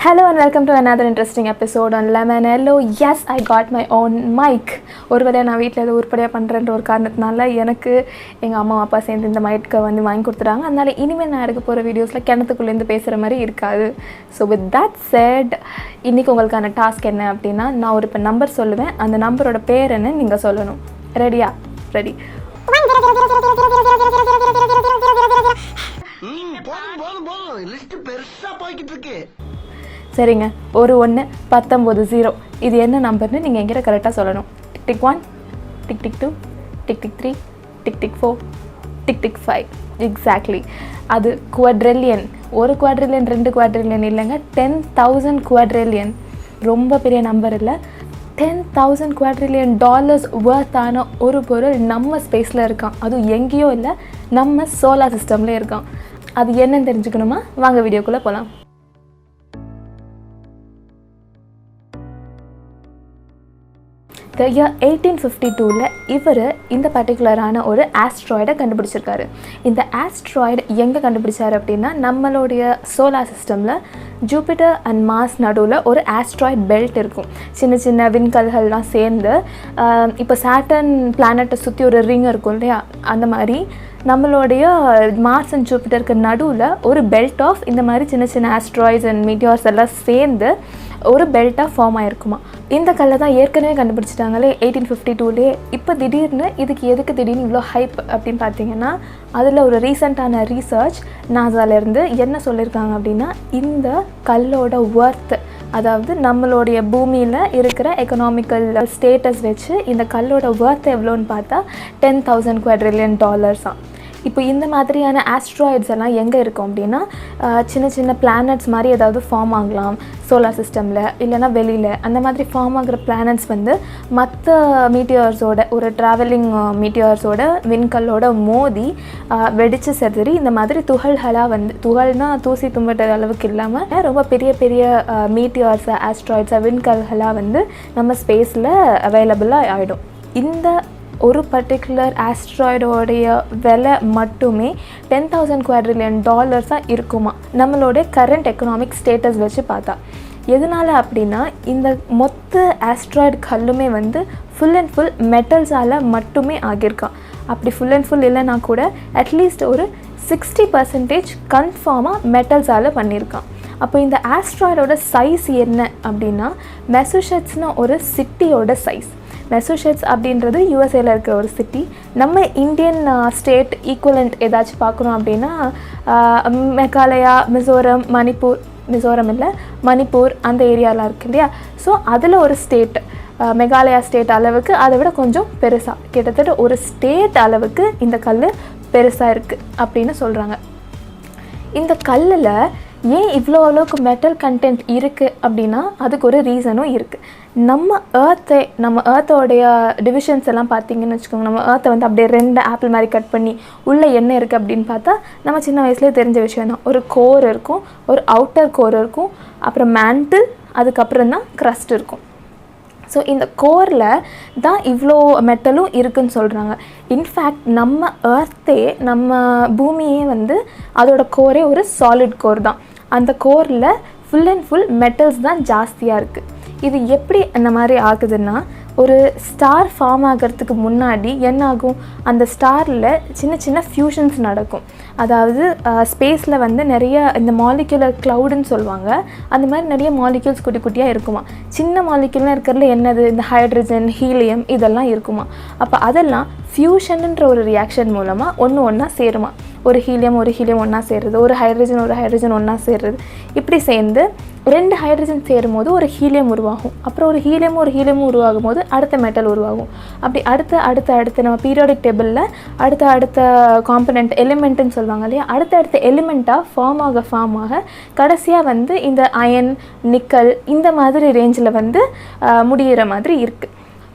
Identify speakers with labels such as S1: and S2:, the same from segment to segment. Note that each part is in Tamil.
S1: Hello and welcome to another interesting episode on Lemon Hello. Yes, I got my own mic. ஒருவேளை நான் வீட்டில் ஏதோ உருப்படியாக பண்ணுறேன்ற ஒரு காரணத்தினால எனக்கு எங்கள் அம்மா அப்பா சேர்ந்து இந்த மைக்கை வந்து வாங்கி கொடுத்துட்டாங்க. அதனால் இனிமேல் நான் எடுக்க போகிற வீடியோஸில் கிணத்துக்குள்ளேருந்து பேசுகிற மாதிரி இருக்காது. ஸோ வித் தட் செட், இன்றைக்கி உங்களுக்கான டாஸ்க் என்ன அப்படின்னா, நான் ஒரு இப்போ நம்பர் சொல்லுவேன். அந்த நம்பரோட பேர் என்ன நீங்கள் சொல்லணும். ரெடியா? ரெடி. சரிங்க, ஒரு 1 19 0. இது என்ன நம்பர்னு நீங்கள் எங்கிட்ட கரெக்டாக சொல்லணும். Tick 1, tick 2, tick 3, tick 4, tick 5. Exactly. அது குவாட்ரில்லியன். ஒரு குவாட்ரில்லியன் 2 குவாட்ரில்லியன் இல்லைங்க, 10,000 குவாட்ரில்லியன். ரொம்ப பெரிய நம்பர் இல்லை. 10,000 குவாட்ரில்லியன் டாலர்ஸ் வர்த்தான ஒரு பொருள் நம்ம ஸ்பேஸில் இருக்கான். அதுவும் எங்கேயோ இல்லை, நம்ம சோலார் சிஸ்டம்லேயே இருக்கான். அது என்னன்னு தெரிஞ்சுக்கணுமா? வாங்க வீடியோக்குள்ளே போகலாம். The year 1852ல் இவர் இந்த பர்டிகுலரான ஒரு ஆஸ்ட்ராய்டை கண்டுபிடிச்சிருக்காரு. இந்த ஆஸ்ட்ராய்டு எங்கே கண்டுபிடிச்சார் அப்படின்னா, நம்மளுடைய சோலார் சிஸ்டமில் ஜூபிட்டர் அண்ட் மார்ஸ் நடுவில் ஒரு ஆஸ்ட்ராய்ட் பெல்ட் இருக்கும். சின்ன சின்ன விண்கல்கள்லாம் சேர்ந்து இப்போ சாட்டர்ன் பிளானட்டை சுற்றி ஒரு ரிங் இருக்கும் இல்லையா, அந்த மாதிரி நம்மளுடைய மார்ஸ் அண்ட் ஜூபிட்டருக்கு நடுவில் ஒரு பெல்ட் ஆஃப் இந்த மாதிரி சின்ன சின்ன ஆஸ்ட்ராய்ட்ஸ் அண்ட் மீட்டியார்ஸ் எல்லாம் சேர்ந்து ஒரு பெல்ட்டாக ஃபார்ம் ஆகிருக்குமா. இந்த கல்லை தான் ஏற்கனவே கண்டுபிடிச்சிட்டாங்களே 1852லே. இப்போ திடீர்னு எதுக்கு திடீர்னு இவ்வளோ ஹைப் அப்படின்னு பார்த்தீங்கன்னா, அதில் ஒரு ரீசெண்டான ரீசர்ச் நாசாலேருந்து என்ன சொல்லியிருக்காங்க அப்படின்னா, இந்த கல்லோட ஒர்த், அதாவது நம்மளுடைய பூமியில் இருக்கிற எக்கனாமிக்கல் ஸ்டேட்டஸ் வச்சு இந்த கல்லோட ஒர்த் எவ்வளோன்னு பார்த்தா 10,000 குவாட்ரில்லியன் டாலர்ஸாம். இப்போ இந்த மாதிரியான ஆஸ்ட்ராய்ட்ஸ் எல்லாம் எங்கே இருக்கும் அப்படின்னா, சின்ன சின்ன பிளானட்ஸ் மாதிரி ஏதாவது ஃபார்ம் ஆகலாம் சோலார் சிஸ்டமில், இல்லைனா வெளியில். அந்த மாதிரி ஃபார்ம் ஆகிற பிளானட்ஸ் வந்து மற்ற மீட்டியர்ஸோட, ஒரு ட்ராவலிங் மீட்டியர்ஸோட விண்கல்லோட மோதி வெடித்து செதறி இந்த மாதிரி துகள்களாக வந்து, துகள்னால் தூசி தும்பட்ட அளவுக்கு இல்லாமல் ரொம்ப பெரிய பெரிய மீட்டியர்ஸை, ஆஸ்ட்ராய்ட்ஸை, விண்கல்களாக வந்து நம்ம ஸ்பேஸில் அவைலபிளாக ஆகிடும். இந்த ஒரு பர்டிகுலர் ஆஸ்ட்ராய்டோடைய விலை மட்டுமே 10,000 குவாட்ரில்லியன் டாலர்ஸாக இருக்குமா நம்மளோட கரண்ட் எக்கனாமிக் ஸ்டேட்டஸ் வச்சு பார்த்தா. எதனால் அப்படின்னா, இந்த மொத்த ஆஸ்ட்ராய்டு கல்லுமே வந்து ஃபுல் அண்ட் ஃபுல் மெட்டல்ஸால் மட்டுமே ஆகியிருக்கான். அப்படி ஃபுல் அண்ட் ஃபுல் இல்லைனா கூட அட்லீஸ்ட் ஒரு 60% கன்ஃபார்மாக மெட்டல்ஸால் பண்ணியிருக்கான். அப்போ இந்த ஆஸ்ட்ராய்டோட சைஸ் என்ன அப்படின்னா, மெசச்சூசெட்ஸ்னு ஒரு சிட்டியோட சைஸ். மெசச்சூசெட்ஸ் அப்படின்றது யூஎஸ்ஏல இருக்கிற ஒரு சிட்டி. நம்ம இந்தியன் ஸ்டேட் ஈக்குவலண்ட் ஏதாச்சும் பார்க்கணும் அப்படின்னா, மெகாலயா, மிசோரம், மிசோரம் இல்லை மணிப்பூர், அந்த ஏரியாலாம் இருக்குது இல்லையா. ஸோ அதில் ஒரு ஸ்டேட், மெகாலயா ஸ்டேட் அளவுக்கு, அதை விட கொஞ்சம் பெருசாக, கிட்டத்தட்ட ஒரு ஸ்டேட் அளவுக்கு இந்த கல் பெருசாக இருக்குது அப்படின்னு சொல்கிறாங்க. இந்த கல்லில் ஏன் இவ்வளோ அளவுக்கு மெட்டல் கண்டென்ட் இருக்குது அப்படின்னா, அதுக்கு ஒரு ரீசனும் இருக்குது. நம்ம ஏர்த்தோடைய டிவிஷன்ஸ் எல்லாம் பார்த்திங்கன்னு வச்சுக்கோங்க. நம்ம ஏர்த்தை வந்து அப்படியே 2 ஆப்பிள் மாதிரி கட் பண்ணி உள்ளே என்ன இருக்குது அப்படின்னு பார்த்தா, நம்ம சின்ன வயசுலேயே தெரிஞ்ச விஷயம் தான். ஒரு கோர் இருக்கும், ஒரு அவுட்டர் கோர் இருக்கும், அப்புறம் மேண்டில், அதுக்கப்புறம் தான் க்ரஸ்ட் இருக்கும். ஸோ இந்த கோரில் தான் இவ்வளோ மெட்டலும் இருக்குதுன்னு சொல்கிறாங்க. இன்ஃபேக்ட் நம்ம ஏர்த்தே, நம்ம பூமியே வந்து அதோட கோரே ஒரு சாலிட் கோர் தான். அந்த கோரில் ஃபுல் அண்ட் ஃபுல் மெட்டல்ஸ் தான் ஜாஸ்தியாக இருக்குது. இது எப்படி அந்த மாதிரி ஆகுதுன்னா, ஒரு ஸ்டார் ஃபார்ம் ஆகிறதுக்கு முன்னாடி என்ன ஆகும், அந்த ஸ்டாரில் சின்ன சின்ன ஃபியூஷன்ஸ் நடக்கும். அதாவது ஸ்பேஸில் வந்து நிறைய இந்த மாலிக்யூலர் க்ளவுடுன்னு சொல்லுவாங்க. அந்த மாதிரி நிறைய மாலிக்யூல்ஸ் குட்டி குட்டியாக இருக்குமா. சின்ன மாலிக்யூல்லாம் இருக்கிறதுல என்னது, இந்த ஹைட்ரஜன், ஹீலியம் இதெல்லாம் இருக்குமா. அப்போ அதெல்லாம் ஃபியூஷன்ன்ற ஒரு ரியாக்ஷன் மூலமாக ஒன்றா சேருமா. ஒரு ஹீலியம் ஒன்றா சேருது, ஒரு ஹைட்ரஜன் ஒன்றா சேருது. இப்படி சேர்ந்து 2 ஹைட்ரஜன் சேரும் போது ஒரு ஹீலியம் உருவாகும். அப்புறம் ஒரு ஹீலியம் உருவாகும் போது அடுத்த மெட்டல் உருவாகும். அப்படி அடுத்த நம்ம பீரியாடிக் டேபிளில் அடுத்த காம்பனண்ட் எலிமெண்ட்டுன்னு சொல்லுவாங்க இல்லையா, அடுத்த எலிமெண்ட்டாக ஃபார்ம் ஆக கடைசியாக வந்து இந்த அயன், நிக்கல் இந்த மாதிரி ரேஞ்சில் வந்து முடிகிற மாதிரி இருக்குது.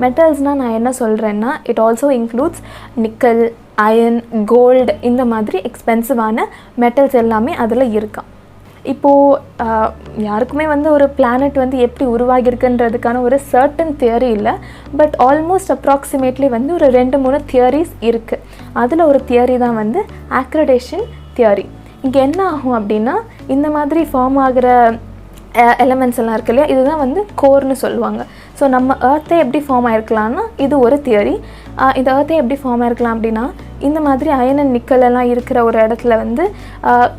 S1: மெட்டல்ஸ்னால் நான் என்ன சொல்கிறேன்னா, it also includes nickel, iron, gold, இந்த மாதிரி எக்ஸ்பென்சிவான மெட்டல்ஸ் எல்லாமே அதில் இருக்கான். இப்போது யாருக்குமே வந்து ஒரு பிளானட் வந்து எப்படி உருவாகியிருக்குன்றதுக்கான ஒரு சர்டன் தியரி இல்லை. பட் ஆல்மோஸ்ட் அப்ராக்சிமேட்லி வந்து ஒரு 2-3 தியரிஸ் இருக்குது. அதில் ஒரு தியரி தான் வந்து ஆக்ரிடேஷன் தியரி. இங்கே என்ன ஆகும் அப்படின்னா, இந்த மாதிரி ஃபார்ம் ஆகிற எலமெண்ட்ஸ் எல்லாம் இருக்கு இல்லையா, இதுதான் வந்து கோர்னு சொல்லுவாங்க. ஸோ நம்ம ஏர்த்தே எப்படி ஃபார்ம் ஆகிருக்கலாம்னா இது ஒரு தியரி. இந்த ஏர்த்தே எப்படி ஃபார்ம் ஆகிருக்கலாம் அப்படின்னா இந்த மாதிரி அயன் அண்ட் நிக்கல் எல்லாம் இருக்கிற ஒரு இடத்துல வந்து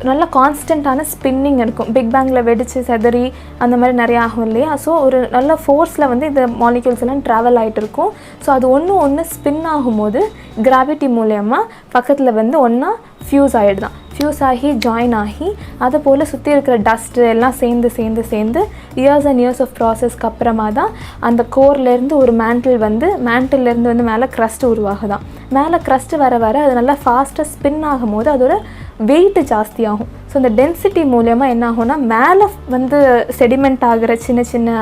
S1: நல்ல கான்ஸ்டண்ட்டான ஸ்பின்னிங் இருக்கும். பிக் பேங்கில் வெடித்து செதறி அந்த மாதிரி நிறையா ஆகும் இல்லையா. ஸோ ஒரு நல்ல ஃபோர்ஸில் வந்து இந்த மாலிக்யூல்ஸ் எல்லாம் ட்ராவல் ஆகிட்டு இருக்கும். ஸோ அது ஒன்று ஸ்பின் ஆகும்போது கிராவிட்டி மூலயமா பக்கத்தில் வந்து ஒன்றா ஃப்யூஸ் ஆகிடுதான். ஃப்யூஸ் ஆகி ஜாயின் ஆகி அதை போல் சுற்றி இருக்கிற டஸ்ட்டு எல்லாம் சேர்ந்து இயர்ஸ் அண்ட் இயர்ஸ் ஆஃப் ப்ராசஸ்க்கு அப்புறமா தான் அந்த கோர்லேருந்து ஒரு மேண்டில்லேருந்து வந்து மேலே க்ரஸ்ட்டு உருவாகுதான். மேலே க்ரஸ்ட்டு வர அது நல்லா ஃபாஸ்ட்டாக ஸ்பின் ஆகும்போது அதோட வெயிட்டு ஜாஸ்தியாகும். ஸோ இந்த டென்சிட்டி மூலயமா என்ன ஆகும்னா மேலே வந்து செடிமெண்ட் ஆகிற சின்ன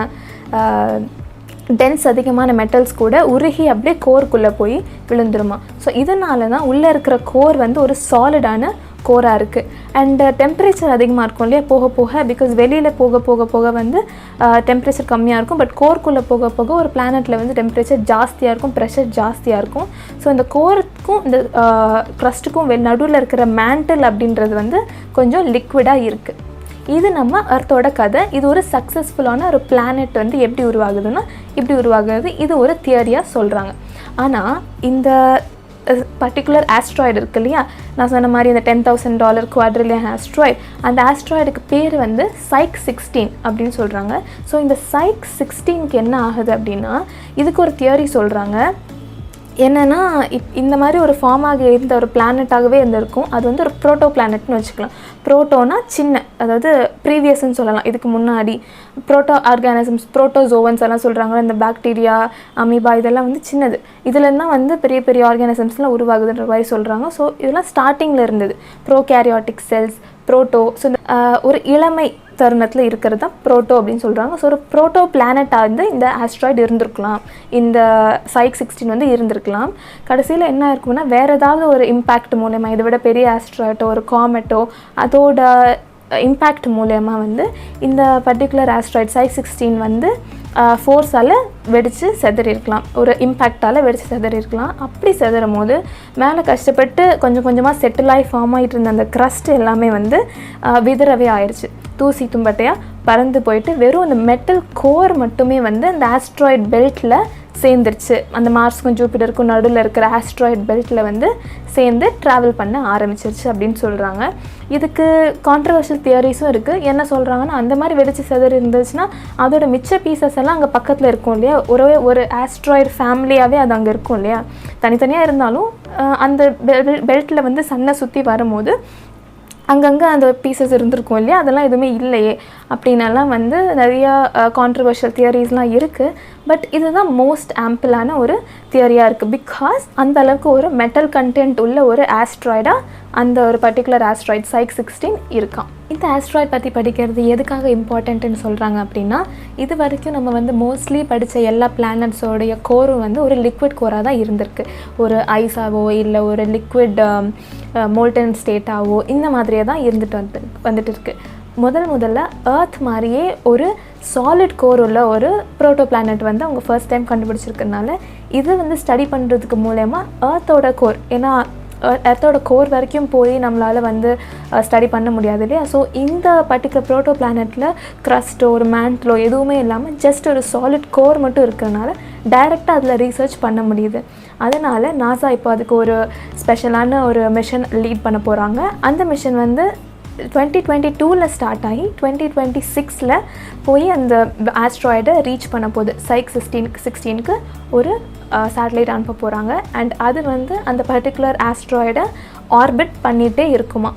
S1: டென்ஸ் அதிகமான மெட்டல்ஸ் கூட உருகி அப்படியே கோருக்குள்ளே போய் விழுந்துருமா. ஸோ இதனால தான் உள்ளே இருக்கிற கோர் வந்து ஒரு சாலிடான கோராக இருக்குது. அண்ட் டெம்பரேச்சர் அதிகமாக இருக்கும் இல்லையா போக பிகாஸ் வெளியில் போக வந்து டெம்பரேச்சர் கம்மியாக இருக்கும். பட் கோர்க்குள்ளே போக ஒரு பிளானட்டில் வந்து டெம்பரேச்சர் ஜாஸ்தியாக இருக்கும், ப்ரெஷர் ஜாஸ்தியாக இருக்கும். ஸோ இந்த கோருக்கும் இந்த க்ரஸ்ட்டுக்கும் நடுவில் இருக்கிற மேண்டில் அப்படின்றது வந்து கொஞ்சம் லிக்விடாக இருக்குது. இது நம்ம அர்த்தோட கதை. இது ஒரு சக்ஸஸ்ஃபுல்லான ஒரு பிளானட் வந்து எப்படி உருவாகுதுன்னா இப்படி உருவாகுது. இது ஒரு தியரியாக சொல்கிறாங்க. ஆனால் இந்த பர்டிகுலர் ஆஸ்ட்ராய்டு இருக்கு இல்லையா, நான் சொன்ன மாதிரி இந்த $10,000 குவாட்ரிலியன் ஆஸ்ட்ராய்டு, அந்த ஆஸ்ட்ராய்டுக்கு பேர் வந்து Psyche 16 அப்படின்னு சொல்கிறாங்க. ஸோ இந்த Psyche 16க்கு என்ன ஆகுது அப்படின்னா இதுக்கு ஒரு தியரி சொல்கிறாங்க. என்னென்னா இந்த மாதிரி ஒரு ஃபார்ம் ஆகி இருந்த ஒரு பிளானட்டாகவே இருந்திருக்கும். அது வந்து ஒரு ப்ரோட்டோ பிளானட்னு வச்சுக்கலாம். ப்ரோட்டோனா சின்ன, அதாவது ப்ரீவியஸ்ன்னு சொல்லலாம். இதுக்கு முன்னாடி ப்ரோட்டோ ஆர்கானிசம்ஸ், ப்ரோட்டோசோவன்ஸ் எல்லாம் சொல்கிறாங்க. இந்த பாக்டீரியா, அமீபா இதெல்லாம் வந்து சின்னது. இதுலேருந்து தான் வந்து பெரிய ஆர்கானிசம்ஸ்லாம் உருவாகுதுன்ற மாதிரி சொல்கிறாங்க. ஸோ இதெல்லாம் ஸ்டார்டிங்கில் இருந்தது. Prokaryotic cells, ப்ரோட்டோ. ஸோ ஒரு இளமை தருணத்தில் இருக்கிறது தான் ப்ரோட்டோ அப்படின்னு சொல்கிறாங்க. ஸோ ஒரு ப்ரோட்டோ பிளானட்டாக வந்து இந்த ஆஸ்ட்ராய்டு இருந்திருக்கலாம், இந்த Psyche 16 வந்து இருந்திருக்கலாம். கடைசியில் என்ன இருக்கும்னா வேறு ஏதாவது ஒரு இம்பேக்ட் மூலயமா, இதை விட பெரிய ஆஸ்ட்ராய்டோ ஒரு காமெட்டோ அதோட இம்பேக்ட் மூலயமா வந்து இந்த பர்டிகுலர் ஆஸ்ட்ராய்டு Psyche 16 வந்து ஃபோர்ஸால் வெடித்து செதறிருக்கலாம், ஒரு இம்பேக்டால் வெடித்து செதறிருக்கலாம். அப்படி செதறும் போது மேலே கஷ்டப்பட்டு கொஞ்சமாக செட்டில் ஆகி ஃபார்ம் ஆகிட்டு இருந்த அந்த க்ரஸ்ட் எல்லாமே வந்து விதறவே ஆயிடுச்சு. தூசி தும்பட்டையாக பறந்து போயிட்டு வெறும் அந்த மெட்டல் கோர் மட்டுமே வந்து அந்த ஆஸ்ட்ராய்ட் பெல்ட்டில் சேர்ந்துருச்சு. அந்த மார்ஸ்க்கும் ஜூபிட்டருக்கும் நடுவில் இருக்கிற ஆஸ்ட்ராய்ட் பெல்ட்டில் வந்து சேர்ந்து ட்ராவல் பண்ண ஆரம்பிச்சிருச்சு அப்படின்னு சொல்கிறாங்க. இதுக்கு கான்ட்ரவர்ஷியல் தியரிஸும் இருக்குது. என்ன சொல்கிறாங்கன்னா அந்த மாதிரி வெடிச்சு செதறி இருந்துச்சுன்னா அதோட மிச்ச பீசஸ் எல்லாம் அங்கே பக்கத்தில் இருக்கும் இல்லையா, ஒரு ஆஸ்ட்ராய்டு ஃபேமிலியாகவே அது அங்கே இருக்கும் இல்லையா. தனித்தனியாக இருந்தாலும் அந்த பெல்ட்டில் வந்து சன்னை சுற்றி வரும்போது அங்கங்கே அந்த பீசஸ் இருந்திருக்கும் இல்லையா, அதெல்லாம் எதுவுமே இல்லையே அப்படின்னெல்லாம் வந்து நிறையா கான்ட்ரவர்ஷியல் தியரிஸ்லாம் இருக்குது. பட் இதுதான் மோஸ்ட் ஆம்பிளான ஒரு தியரியாக இருக்குது. பிகாஸ் அந்த அளவுக்கு ஒரு மெட்டல் கண்டென்ட் உள்ள ஒரு ஆஸ்ட்ராய்டாக அந்த ஒரு பர்டிகுலர் ஆஸ்ட்ராய்டு Psyche 16 இருக்கான். இந்த ஆஸ்ட்ராய்ட் பற்றி படிக்கிறது எதுக்காக இம்பார்ட்டன்ட்னு சொல்கிறாங்க அப்படின்னா இது வரைக்கும் நம்ம வந்து மோஸ்ட்லி படித்த எல்லா பிளானட்ஸோடைய கோரும் வந்து ஒரு லிக்விட் கோராக தான் இருந்திருக்கு. ஒரு ஐஸாவோ இல்லை ஒரு லிக்விட் மோல்டன் ஸ்டேட்டாவோ இந்த மாதிரியே தான் வந்துட்டு இருக்குது. முதல்ல ஏர்த் மாதிரியே ஒரு சாலிட் கோர் உள்ள ஒரு ப்ரோட்டோ பிளானட் வந்து அவங்க ஃபர்ஸ்ட் டைம் கண்டுபிடிச்சிருக்கனால இது வந்து ஸ்டடி பண்ணுறதுக்கு மூலயமா ஏர்த்தோட கோர், ஏன்னா எர்த்தோட கோர் வரைக்கும் போய் நம்மளால் வந்து ஸ்டடி பண்ண முடியாது இல்லையா. ஸோ இந்த பர்டிகுலர் ப்ரோட்டோ பிளானட்டில் க்ரஸ்ட்டோ ஒரு மேண்ட்லோ எதுவுமே இல்லாமல் ஜஸ்ட் ஒரு சாலிட் கோர் மட்டும் இருக்கிறனால டைரெக்டாக அதில் ரீசர்ச் பண்ண முடியுது. அதனால் நாசா இப்போ அதுக்கு ஒரு ஸ்பெஷலான ஒரு மிஷன் லீட் பண்ண போகிறாங்க. அந்த மிஷன் வந்து 2022 ஸ்டார்ட் ஆகி 2026 போய் அந்த ஆஸ்ட்ராய்டை ரீச் பண்ண போகுது. Psyche 16க்கு ஒரு சேட்டலைட் அனுப்ப போகிறாங்க. அண்ட் அது வந்து அந்த பர்டிகுலர் ஆஸ்ட்ராய்டை ஆர்பிட் பண்ணிகிட்டே இருக்குமா.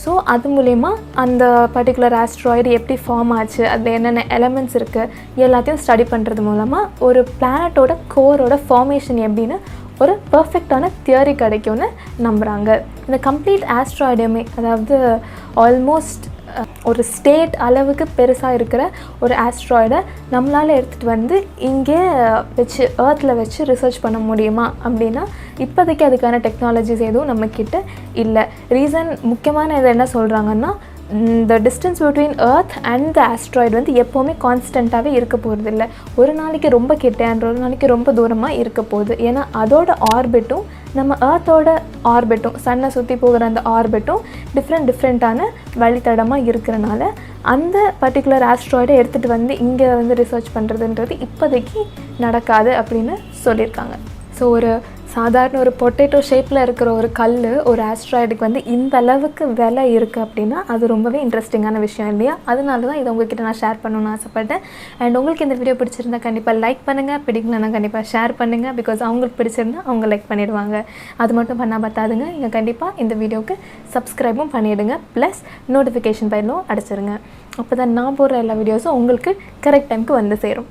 S1: ஸோ அது மூலயமா அந்த பர்டிகுலர் ஆஸ்ட்ராய்டு எப்படி ஃபார்ம் ஆச்சு, அதில் என்னென்ன எலமெண்ட்ஸ் இருக்குது எல்லாத்தையும் ஸ்டடி பண்ணுறது மூலமாக ஒரு பிளானட்டோட கோரோட ஃபார்மேஷன் எப்படின்னு ஒரு பர்ஃபெக்டான தியரி கிடைக்கும்னு நம்புகிறாங்க. இந்த கம்ப்ளீட் ஆஸ்ட்ராய்டுமே, அதாவது ஆல்மோஸ்ட் ஒரு ஸ்டேட் அளவுக்கு பெருசாக இருக்கிற ஒரு ஆஸ்ட்ராய்டை நம்மளால் எடுத்துகிட்டு வந்து இங்கே வச்சு ஏர்த்தில் வச்சு ரிசர்ச் பண்ண முடியுமா அப்படின்னா இப்போதைக்கு அதுக்கான டெக்னாலஜிஸ் எதுவும் நம்மக்கிட்ட இல்லை. ரீசன் முக்கியமான இது என்ன சொல்கிறாங்கன்னா the distance between earth and the asteroid வந்து எப்போவுமே கான்ஸ்டண்ட்டாகவே இருக்க போகிறது இல்லை. ஒரு நாளைக்கு ரொம்ப கிட்ட ஒரு நாளைக்கு ரொம்ப தூரமாக இருக்க போகுது. ஏன்னா அதோட ஆர்பிட்டும் நம்ம ஏர்த்தோட ஆர்பிட்டும் சன்னை சுற்றி போகிற அந்த ஆர்பிட்டும் டிஃப்ரெண்ட்டான வழித்தடமாக இருக்கிறனால அந்த பர்டிகுலர் ஆஸ்ட்ராய்டை எடுத்துகிட்டு வந்து இங்கே வந்து ரிசர்ச் பண்ணுறதுன்றது இப்போதைக்கு நடக்காது அப்படின்னு சொல்லியிருக்காங்க. ஸோ ஒரு சாதாரண ஒரு பொட்டேட்டோ ஷேப்பில் இருக்கிற ஒரு கல் ஒரு ஆஸ்ட்ராய்டுக்கு வந்து இந்த அளவுக்கு விலை இருக்குது அப்படின்னா அது ரொம்பவே இன்ட்ரெஸ்டிங்கான விஷயம் இல்லையா? அதனால தான் இதை உங்ககிட்ட நான் ஷேர் பண்ணணும்னு ஆசைப்பட்டேன். அண்ட் உங்களுக்கு இந்த வீடியோ பிடிச்சிருந்தா கண்டிப்பாக லைக் பண்ணுங்கள், பிடிக்கலன்னா கண்டிப்பாக ஷேர் பண்ணுங்கள். பிகாஸ் அவங்களுக்கு பிடிச்சிருந்தா அவங்க லைக் பண்ணிடுவாங்க. அது மட்டும் பண்ணால் பார்த்தாதுங்க, நீங்கள் கண்டிப்பாக இந்த வீடியோவுக்கு சப்ஸ்கிரைபும் பண்ணிவிடுங்க. ப்ளஸ் நோட்டிஃபிகேஷன் பெல்லும் அடிச்சிருங்க. அப்போ தான் நான் போடுற எல்லா வீடியோஸும் உங்களுக்கு கரெக்ட் டைமுக்கு வந்து சேரும்.